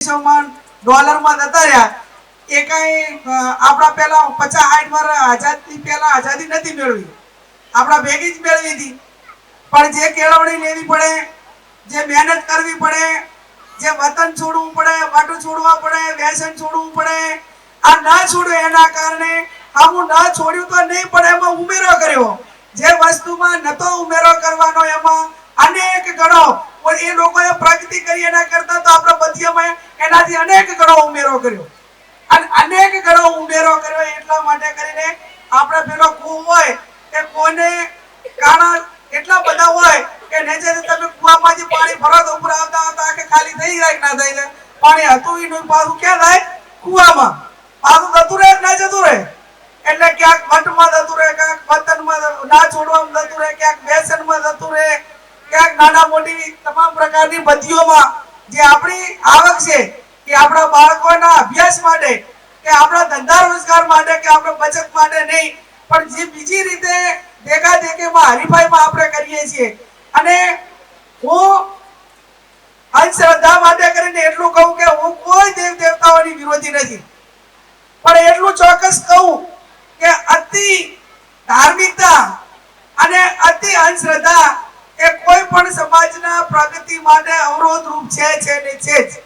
ડોલરમાં જતા રહ્યા એ કઈ આપણા પેલા 50-60 વર્ષ આઝાદી પહેલા આઝાદી નથી મેળવી, આપણા ભેગી જ મેળવી હતી. પણ જે કેળવણી લેવી પડે, જે મહેનત કરવી પડે, જે વતન છોડવું પડે, વાટું છોડવા પડે, વ્યસન છોડવું પડે, આ ના છોડ્યું એના કારણે આવું ના છોડ્યું તો નહીં પણ એમાં ઉમેરો કર્યો. જે વસ્તુમાં નતો ઉમેરો કરવાનો એમાં અનેક ગણો એ લોકોએ પ્રગતિ કરી એના કરતા તો આપણા બધિયામાં એનાથી અનેક ગણો ઉમેરો કર્યો અને અનેક ગણો ઉમેરો કર્યો. એટલા માટે કરીને આપણે પેલો કૂવો હોય એ કોને કાણા એટલા બધા હોય કે નીચે તમે કૂવામાંથી પાણી ભરો તો ઉપર આવતા આવતા કે ખાલી થઈ જાય કે ના થઈ જાય, પાણી હતું એનું પાછું ક્યાં થાય? કૂવામાં. પાછું જતું રહે ના જતું રહે. એટલે ક્યાંક વટમાં જતું રહે, ક્યાંક વતનમાં ના છોડવામાં જતું રહે, ક્યાંક વ્યસનમાં જતું રહે, ક્યાંક નાના મોટી તમામ પ્રકારની બધિયોમાં. જે આપણી આવક છે કે આપણા બાળકોના અભ્યાસ માટે કે આપણા ધંધા રોજગાર માટે કે આપણા બચત માટે નહીં, પણ જે બીજી રીતે દેખાદેખીમાં હરીફાઈમાં આપણે કરીએ છીએ. અને હું અંધશ્રદ્ધા માટે કરીને એટલું કહું કે હું કોઈ દેવ દેવતાઓની વિરોધી નથી, પણ એટલું ચોક્કસ કહું કે અતિ ધાર્મિકતા અને અતિ અંધશ્રદ્ધા એ કોઈ પણ સમાજના પ્રગતિ માટે અવરોધ રૂપ છે ને છે જ.